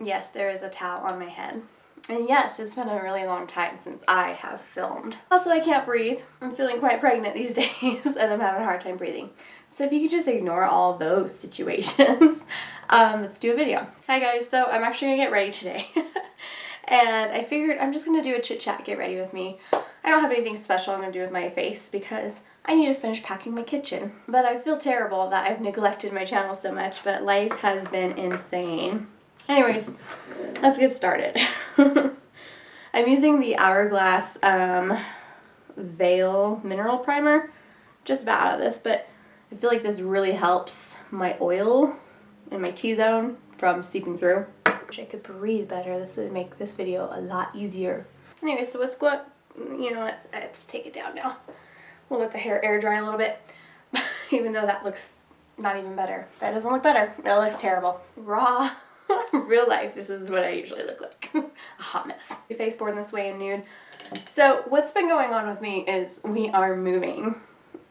Yes, there is a towel on my head. And yes, it's been a really long time since I have filmed. Also, I can't breathe. I'm feeling quite pregnant these days and I'm having a hard time breathing. So if you could just ignore all those situations, let's do a video. Hi guys, so I'm actually gonna get ready today. And I figured I'm just gonna do a chit chat, get ready with me. I don't have anything special I'm gonna do with my face because I need to finish packing my kitchen. But I feel terrible that I've neglected my channel so much, but life has been insane. Anyways, let's get started. I'm using the Hourglass Veil Mineral Primer. Just about out of this, but I feel like this really helps my oil in my T-zone from seeping through. Wish I could breathe better. This would make this video a lot easier. Anyway, so let's go, you know what, let's take it down now. We'll let the hair air dry a little bit, even though that looks not even better. That doesn't look better. That looks terrible. Raw. Real life, this is what I usually look like. A hot mess. My face born this way in nude. So what's been going on with me is we are moving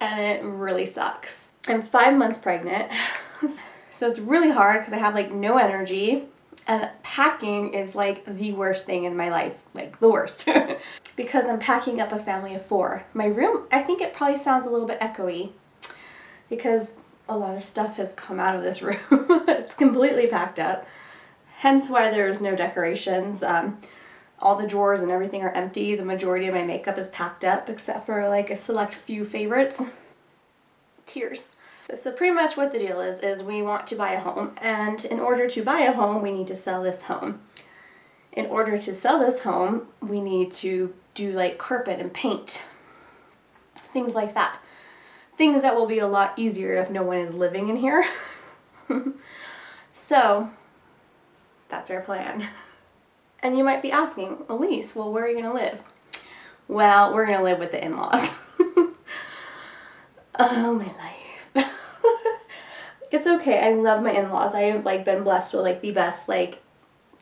and it really sucks. I'm 5 months pregnant. So it's really hard because I have like no energy and packing is like the worst thing in my life. Like the worst. Because I'm packing up a family of 4. My room, I think it probably sounds a little bit echoey because a lot of stuff has come out of this room. It's completely packed up. Hence why there's no decorations. All the drawers and everything are empty. The majority of my makeup is packed up except for like a select few favorites. Tears. So pretty much what the deal is we want to buy a home, and in order to buy a home we need to sell this home. In order to sell this home we need to do like carpet and paint. Things like that. Things that will be a lot easier if no one is living in here. So that's our plan. And you might be asking, Elise, well, where are you going to live? Well, we're going to live with the in-laws. Oh, my life. It's okay. I love my in-laws. I have like been blessed with like the best like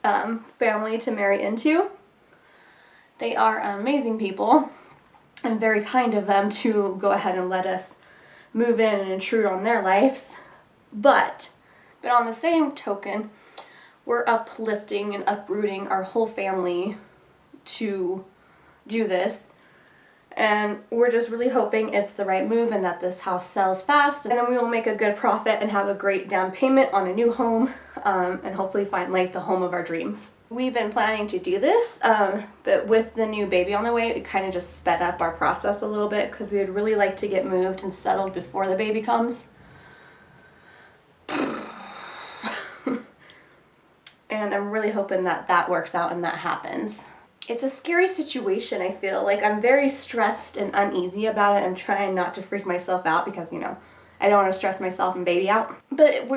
family to marry into. They are amazing people and very kind of them to go ahead and let us move in and intrude on their lives. But on the same token, we're uplifting and uprooting our whole family to do this. And we're just really hoping it's the right move and that this house sells fast. And then we will make a good profit and have a great down payment on a new home and hopefully find like the home of our dreams. We've been planning to do this, but with the new baby on the way, it kind of just sped up our process a little bit because we would really like to get moved and settled before the baby comes. And I'm really hoping that that works out and that happens. It's a scary situation, I feel. Like I'm very stressed and uneasy about it. I'm trying not to freak myself out because, you know, I don't want to stress myself and baby out. But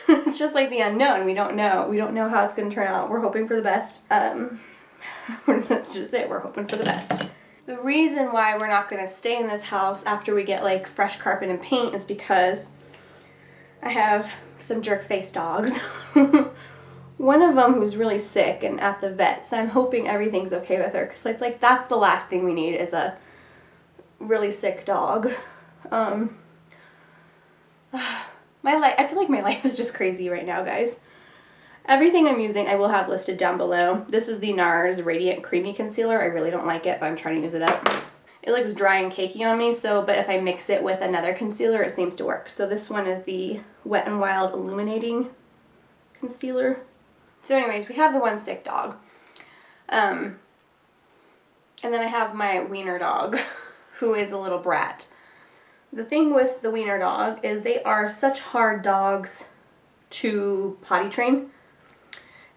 it's just like the unknown. We don't know. We don't know how it's going to turn out. We're hoping for the best. That's just it. We're hoping for the best. The reason why we're not going to stay in this house after we get like fresh carpet and paint is because I have some jerk-faced dogs. One of them who's really sick and at the vet, so I'm hoping everything's okay with her because it's like that's the last thing we need is a really sick dog. My life, I feel like my life is just crazy right now, guys. Everything I'm using I will have listed down below. This is the Nars Radiant Creamy Concealer. I really don't like it, but I'm trying to use it up. It looks dry and cakey on me, but if I mix it with another concealer, it seems to work. So this one is the Wet n Wild Illuminating Concealer. So anyways, we have the one sick dog. And then I have my wiener dog, who is a little brat. The thing with the wiener dog is they are such hard dogs to potty train.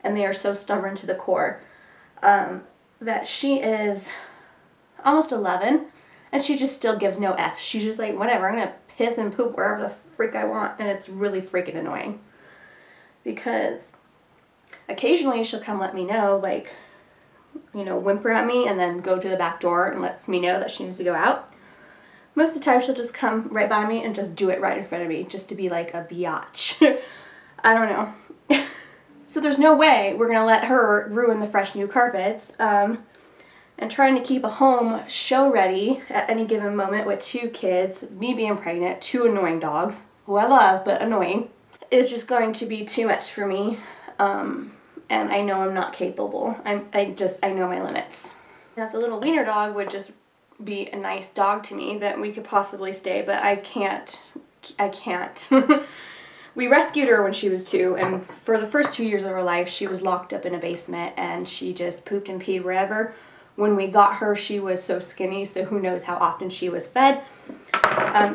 And they are so stubborn to the core that she is almost 11 and she just still gives no F. She's just like, whatever, I'm going to piss and poop wherever the frick I want. And it's really freaking annoying. Because occasionally she'll come let me know, like, you know, whimper at me and then go to the back door and lets me know that she needs to go out. Most of the time she'll just come right by me and just do it right in front of me just to be like a biatch. I don't know. So there's no way we're going to let her ruin the fresh new carpets. And trying to keep a home show ready at any given moment with 2 kids, me being pregnant, 2 annoying dogs, who I love but annoying, is just going to be too much for me. And I know I'm not capable. I know my limits. Now, if the little wiener dog would just be a nice dog to me, that we could possibly stay, but I can't. We rescued her when she was 2, and for the first 2 years of her life, she was locked up in a basement, and she just pooped and peed wherever. When we got her, she was so skinny, so who knows how often she was fed.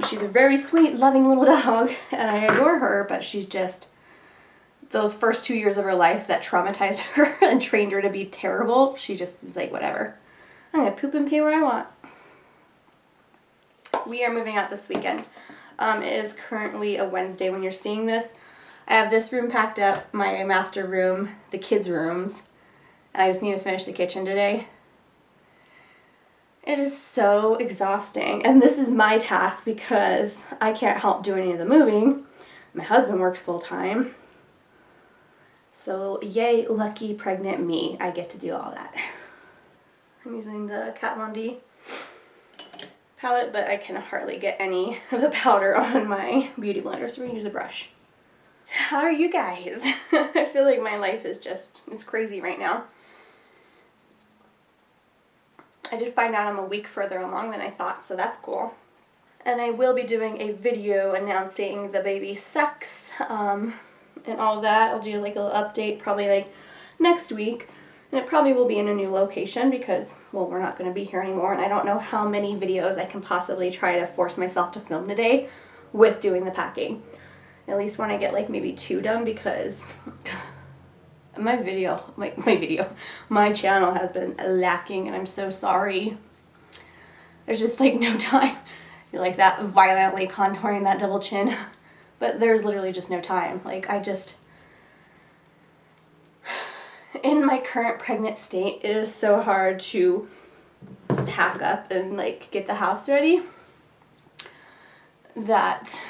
She's a very sweet, loving little dog, and I adore her, but she's just, those first 2 years of her life that traumatized her and trained her to be terrible, she just was like, whatever. I'm gonna poop and pee where I want. We are moving out this weekend. It is currently a Wednesday when you're seeing this. I have this room packed up, my master room, the kids' rooms, and I just need to finish the kitchen today. It is so exhausting, and this is my task because I can't help do any of the moving. My husband works full-time. So yay, lucky pregnant me, I get to do all that. I'm using the Kat Von D palette, but I can hardly get any of the powder on my beauty blender, so we're gonna use a brush. So how are you guys? I feel like my life is just, it's crazy right now. I did find out I'm a week further along than I thought, so that's cool. And I will be doing a video announcing the baby sex, and all that. I'll do like a little update probably like next week. And it probably will be in a new location because, well, we're not going to be here anymore. And I don't know how many videos I can possibly try to force myself to film today with doing the packing. At least when I get like maybe 2 done, because my channel has been lacking, and I'm so sorry. There's just like no time. You're like that violently contouring that double chin. But there's literally just no time. Like in my current pregnant state, it is so hard to pack up and like get the house ready that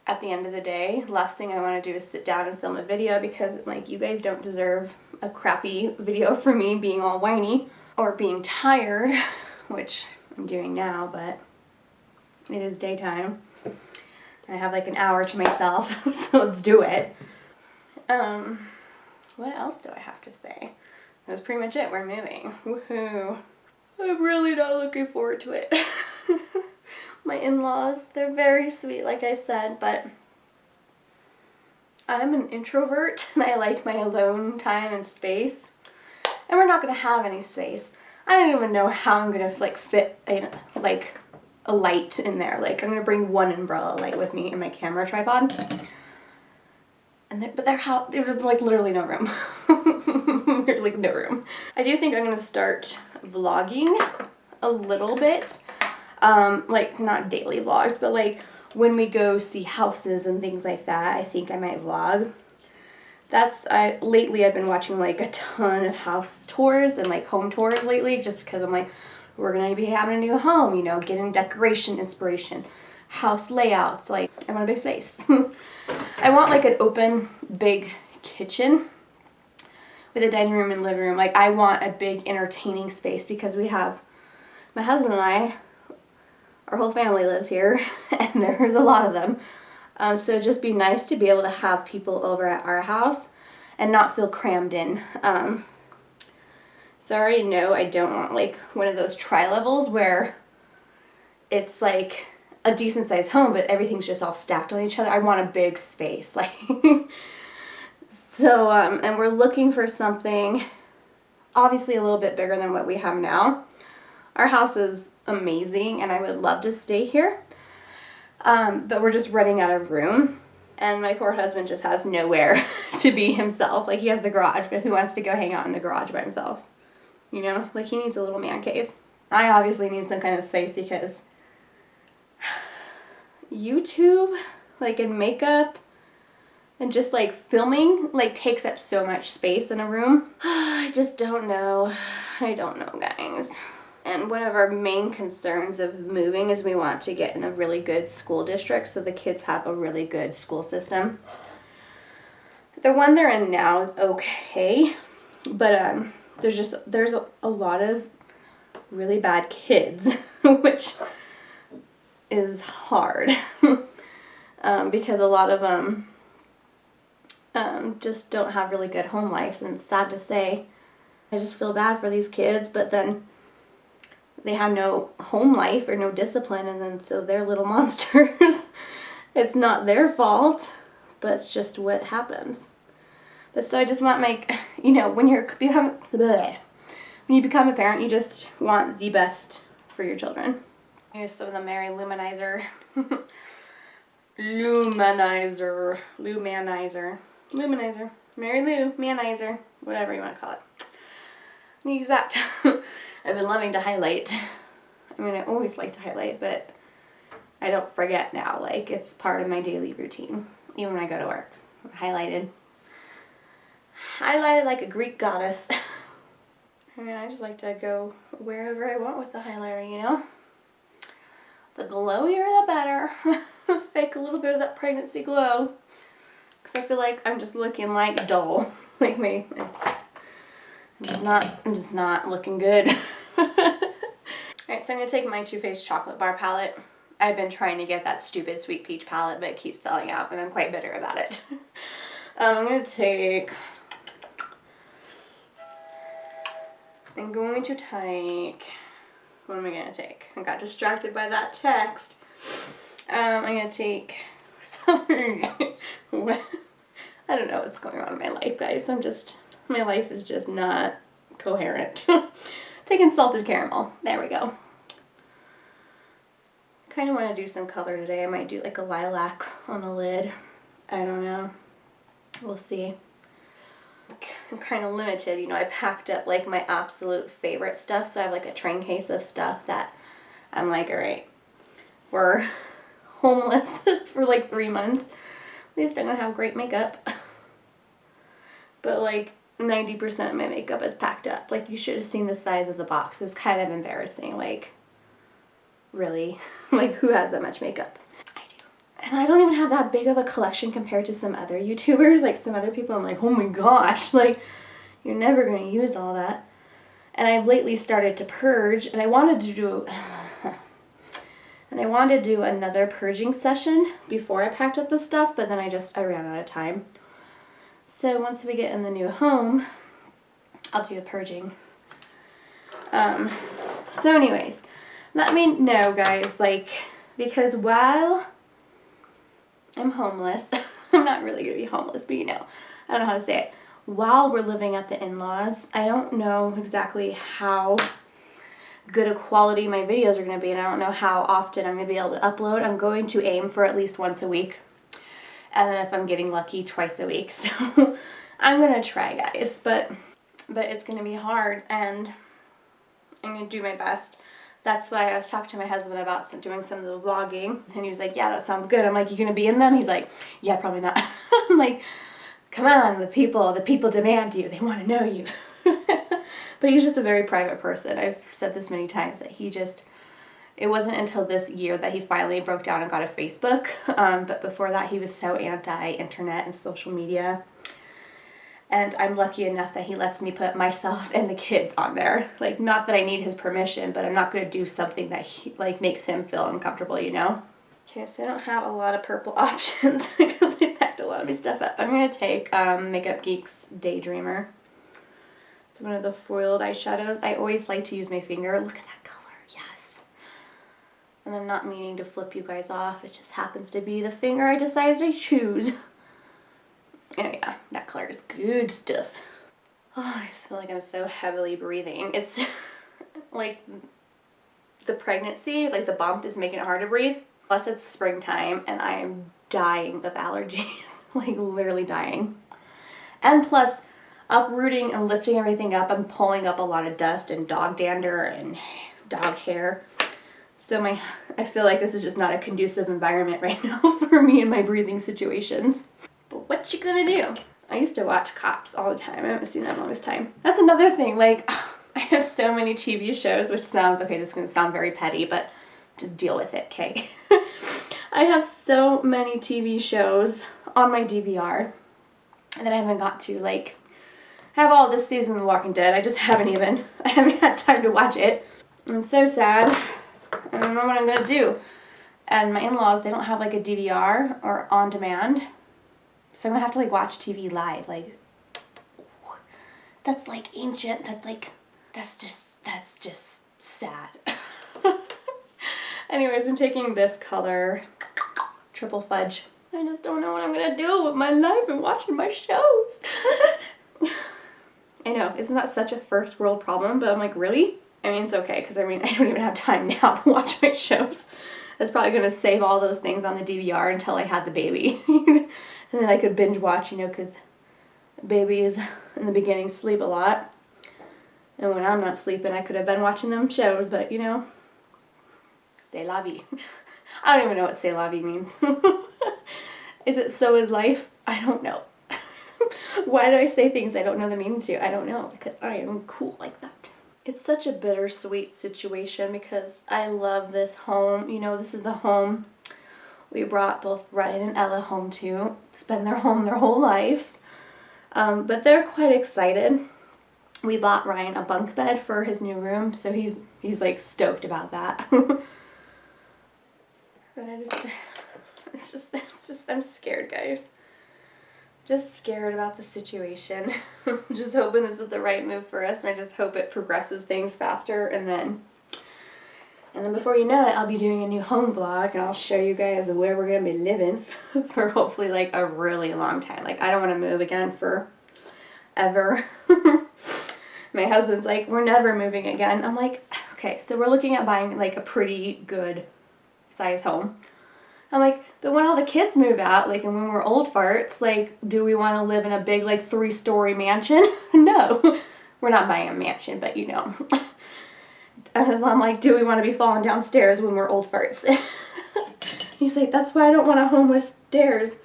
at the end of the day, last thing I want to do is sit down and film a video, because like you guys don't deserve a crappy video for me being all whiny or being tired, which I'm doing now, but it is daytime. I have like an hour to myself, so let's do it. What else do I have to say? That's pretty much it. We're moving. Woohoo. I'm really not looking forward to it. My in-laws, they're very sweet, like I said, but I'm an introvert and I like my alone time and space. And we're not going to have any space. I don't even know how I'm going to like fit like a light in there. Like I'm going to bring one umbrella light with me in my camera tripod. And there's like literally no room. There's like no room. I do think I'm gonna start vlogging a little bit. Like not daily vlogs, but like when we go see houses and things like that, I think I might vlog. Lately I've been watching like a ton of house tours and like home tours lately, just because I'm like, we're gonna be having a new home, you know, getting decoration inspiration, house layouts. Like I want a big space. I want like an open big kitchen with a dining room and living room. Like I want a big entertaining space, because we have, my husband and I, our whole family lives here and there's a lot of them. So it'd just be nice to be able to have people over at our house and not feel crammed in. So I already know I don't want like one of those tri-levels where it's like a decent sized home, but everything's just all stacked on each other. I want a big space, like. So, and we're looking for something obviously a little bit bigger than what we have now. Our house is amazing and I would love to stay here, but we're just running out of room, and my poor husband just has nowhere to be himself. Like he has the garage, but who wants to go hang out in the garage by himself? You know, like he needs a little man cave. I obviously need some kind of space because YouTube, like, and makeup and just like filming like takes up so much space in a room. I just don't know. I don't know, guys. And one of our main concerns of moving is we want to get in a really good school district so the kids have a really good school system. The one they're in now is okay, but there's a lot of really bad kids, which is hard because a lot of them just don't have really good home lives, and it's sad to say. I just feel bad for these kids, but then they have no home life or no discipline, and then so they're little monsters. It's not their fault, but it's just what happens. But so I just want my, you know, when you become a parent, you just want the best for your children. Here's some of the Mary Loumanizer. Loumanizer. Mary Lou, Manizer, whatever you want to call it. I'm gonna use that. I've been loving to highlight. I mean, I always like to highlight, but I don't forget now. Like, it's part of my daily routine. Even when I go to work. Highlighted like a Greek goddess. I mean, I just like to go wherever I want with the highlighter, you know? The glowier the better. Fake a little bit of that pregnancy glow. Because I feel like I'm just looking like dull. Like me. I'm just not looking good. Alright, so I'm going to take my Too Faced chocolate bar palette. I've been trying to get that stupid sweet peach palette, but it keeps selling out, and I'm quite bitter about it. I'm going to take... What am I going to take? I got distracted by that text. I'm going to take something. I don't know what's going on in my life, guys. My life is just not coherent. Taking salted caramel. There we go. Kind of want to do some color today. I might do like a lilac on the lid. I don't know. We'll see. I'm kind of limited, you know. I packed up like my absolute favorite stuff, so I have like a train case of stuff that I'm like, all right, for homeless for like 3 months, at least I'm gonna have great makeup. But like 90% of my makeup is packed up. Like, you should have seen the size of the box. It's kind of embarrassing. Like, really? Like, who has that much makeup? I do. And I don't even have that big of a collection compared to some other YouTubers. Like, some other people, I'm like, oh my gosh, like, you're never going to use all that. And I've lately started to purge, and I wanted to do... another purging session before I packed up the stuff, but then I ran out of time. So once we get in the new home, I'll do a purging. So anyways, let me know, guys, like, because while I'm homeless, I'm not really going to be homeless, but you know, I don't know how to say it. While we're living at the in-laws, I don't know exactly how good a quality my videos are going to be, and I don't know how often I'm going to be able to upload. I'm going to aim for at least once a week. And then if I'm getting lucky, twice a week. So I'm going to try, guys. But it's going to be hard, and I'm going to do my best. That's why I was talking to my husband about doing some of the vlogging. And he was like, yeah, that sounds good. I'm like, you going to be in them? He's like, yeah, probably not. I'm like, come on, the people demand you. They want to know you. But he's just a very private person. I've said this many times that it wasn't until this year that he finally broke down and got a Facebook. But before that, he was so anti-internet and social media. And I'm lucky enough that he lets me put myself and the kids on there. Like, not that I need his permission, but I'm not going to do something that makes him feel uncomfortable, you know? Okay, so I don't have a lot of purple options because I packed a lot of my stuff up. I'm going to take Makeup Geek's Daydreamer. It's one of the foiled eyeshadows. I always like to use my finger. Look at that color. Yes. And I'm not meaning to flip you guys off. It just happens to be the finger I decided to choose. Oh yeah, that color is good stuff. Oh, I just feel like I'm so heavily breathing. It's like the pregnancy, like the bump is making it hard to breathe. Plus it's springtime and I am dying of allergies. Like literally dying. And plus uprooting and lifting everything up, I'm pulling up a lot of dust and dog dander and dog hair. So I feel like this is just not a conducive environment right now for me and my breathing situations. But what you gonna do? I used to watch Cops all the time. I haven't seen that in the longest time. That's another thing. Like, I have so many TV shows, which sounds, okay, this is gonna sound very petty, but just deal with it, okay? I have so many TV shows on my DVR that I haven't got to, like, I have all this season of The Walking Dead. I haven't had time to watch it. I'm so sad. I don't know what I'm gonna do. And my in-laws, they don't have like a DVR or on demand. So I'm gonna have to like watch TV live. Like, that's like ancient. That's just sad. Anyways, I'm taking this color, Triple Fudge. I just don't know what I'm gonna do with my life and watching my shows. I know, isn't that such a first world problem? But I'm like, really? I mean, it's okay, because I mean, I don't even have time now to watch my shows. That's probably gonna save all those things on the DVR until I had the baby. And then I could binge watch, you know, because babies in the beginning sleep a lot. And when I'm not sleeping, I could have been watching them shows, but you know, c'est la vie. I don't even know what c'est la vie means. Is it so is life? I don't know. Why do I say things I don't know the meaning to? I don't know, because I am cool like that. It's such a bittersweet situation because I love this home. You know, this is the home we brought both Ryan and Ella home to, spend their home their whole lives. But they're quite excited. We bought Ryan a bunk bed for his new room, so he's like stoked about that. But it's just I'm scared, guys. Just scared about the situation. Just hoping this is the right move for us, and I just hope it progresses things faster, and then before you know it, I'll be doing a new home vlog, and I'll show you guys where we're gonna be living for hopefully like a really long time. Like, I don't want to move again for ever. My husband's like, we're never moving again. I'm like, okay, so we're looking at buying like a pretty good size home. I'm like, but when all the kids move out, like, and when we're old farts, like, do we want to live in a big, like, 3-story mansion? No. We're not buying a mansion, but you know. And I'm like, do we want to be falling downstairs when we're old farts? He's like, that's why I don't want a home with stairs.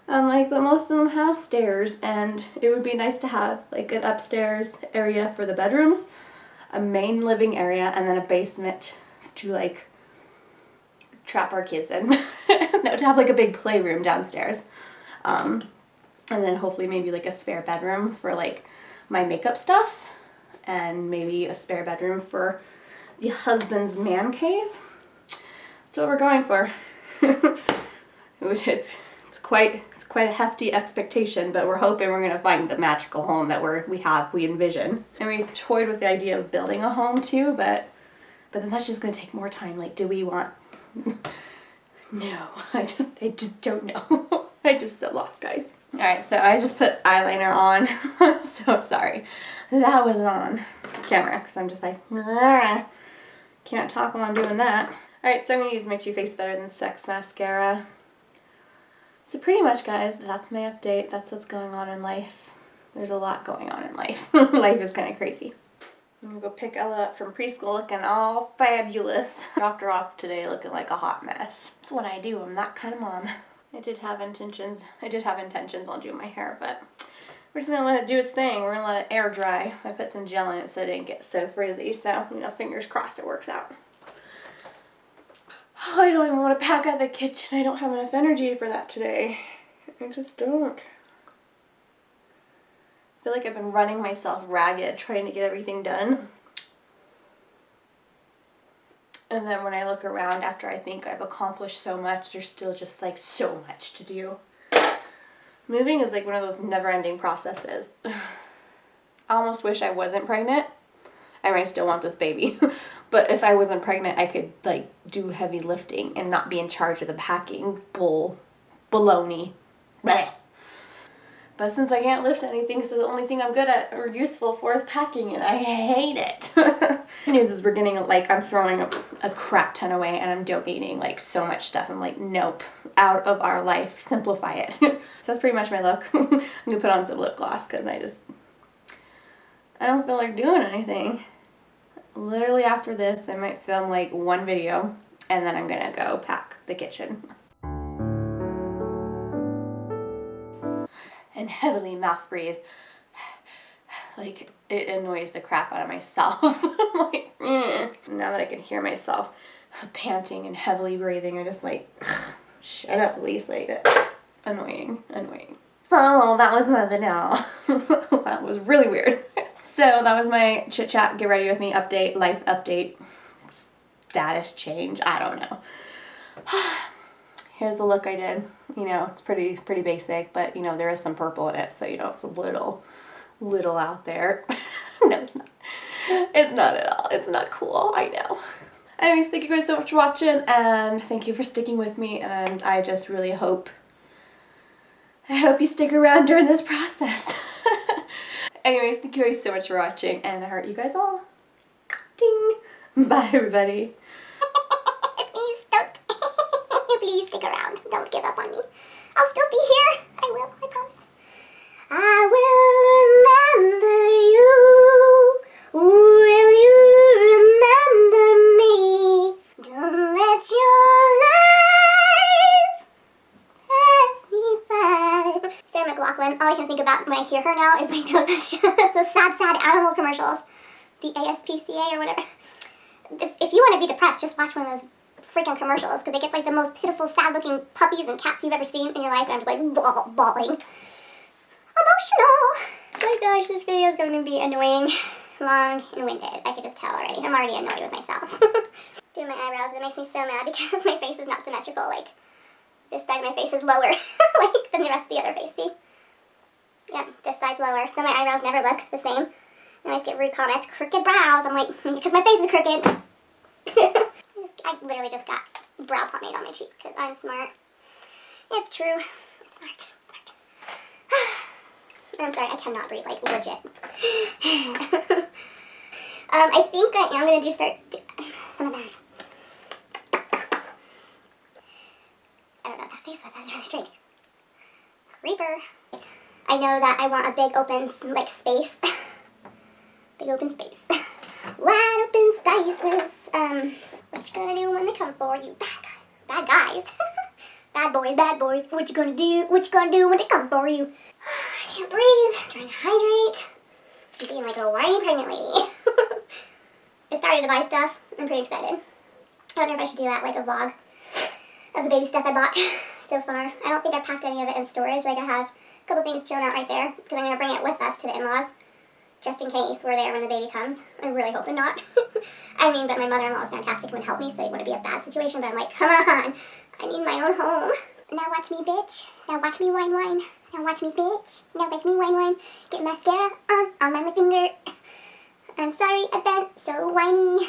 I'm like, but most of them have stairs, and it would be nice to have, like, an upstairs area for the bedrooms, a main living area, and then a basement to, like, trap our kids in. No, to have like a big playroom downstairs, and then hopefully maybe like a spare bedroom for like my makeup stuff, and maybe a spare bedroom for the husband's man cave. That's what we're going for. It's quite a hefty expectation, but we're hoping we're gonna find the magical home that we envision. And we've toyed with the idea of building a home too, but then that's just gonna take more time. Like, do we want? No, I just don't know. I'm just so lost, guys. Alright, so I just put eyeliner on. So sorry. That was on camera, because I'm just like, can't talk while I'm doing that. Alright, so I'm going to use my Too Faced Better Than Sex mascara. So pretty much, guys, that's my update. That's what's going on in life. There's a lot going on in life. Life is kind of crazy. I'm gonna go pick Ella up from preschool looking all fabulous. Dropped her off today looking like a hot mess. That's what I do. I'm that kind of mom. I did have intentions on doing my hair, but we're just gonna let it do its thing. We're gonna let it air dry. I put some gel in it so it didn't get so frizzy, so, you know, fingers crossed it works out. Oh, I don't even want to pack out the kitchen. I don't have enough energy for that today. I just don't. I feel like I've been running myself ragged trying to get everything done. And then when I look around after I think I've accomplished so much, there's still just like so much to do. Moving is like one of those never-ending processes. I almost wish I wasn't pregnant. I might still want this baby. But if I wasn't pregnant, I could like do heavy lifting and not be in charge of the packing. Baloney. Blech. But since I can't lift anything, so the only thing I'm good at or useful for is packing, and I hate it. The news is we're getting, like, I'm throwing a crap ton away, and I'm donating, like, so much stuff. I'm like, nope, out of our life, simplify it. So that's pretty much my look. I'm going to put on some lip gloss, because I don't feel like doing anything. Literally after this, I might film, like, one video, and then I'm going to go pack the kitchen. And heavily mouth breathe. Like, it annoys the crap out of myself. I'm like, Now that I can hear myself panting and heavily breathing, I'm just like, shut up, Elise. Like, that's annoying. So, that was my video. That was really weird. So, that was my chit chat, get ready with me update, life update, status change, I don't know. here's the look I did. You know, it's pretty basic, but you know, there is some purple in it, so you know, it's a little out there. No, it's not. It's not at all. It's not cool. I know. Anyways, thank you guys so much for watching, and thank you for sticking with me, and I just really hope you stick around during this process. Anyways, thank you guys so much for watching, and I heart you guys all. Ding! Bye, everybody. Please don't. Please stick around. Don't give up on me. I'll still be here. I will. I promise. I will remember you. Will you remember me? Don't let your life pass me by. Sarah McLachlan, all I can think about when I hear her now is like those sad animal commercials. The ASPCA or whatever. If you want to be depressed, just watch one of those freaking commercials, because they get like the most pitiful, sad-looking puppies and cats you've ever seen in your life, and I'm just like bawling. Emotional! Oh my gosh, this video is going to be annoying, long, and winded. I could just tell already. I'm already annoyed with myself. Doing my eyebrows, it makes me so mad because my face is not symmetrical. Like, this side of my face is lower like than the rest of the other face, see? Yep, this side's lower, so my eyebrows never look the same. I always get rude comments, crooked brows. I'm like, because my face is crooked. I literally just got brow pomade on my cheek because I'm smart. It's true. I'm smart. I'm sorry, I cannot breathe, like, legit. I think I am going to what am I? I don't know what that face was. That was really strange. Creeper. I know that I want a big open, like, space. Big open space. Wide open spaces. What you gonna do when they come for you? Bad guys. Bad boys. What you gonna do? What you gonna do when they come for you? I can't breathe. I'm trying to hydrate. I'm being like a whiny pregnant lady. I started to buy stuff. I'm pretty excited. I don't know if I should do that, like a vlog of the baby stuff I bought so far. I don't think I packed any of it in storage. Like, I have a couple things chilling out right there because I'm gonna bring it with us to the in-laws, just in case we're there when the baby comes. I'm really hoping not. I mean, but my mother-in-law is fantastic and would help me, so it wouldn't be a bad situation, but I'm like, come on, I need my own home. Now watch me, bitch. Now watch me wine. Now watch me, bitch. Now watch me wine. Get mascara on my finger. I'm sorry, I've been so whiny.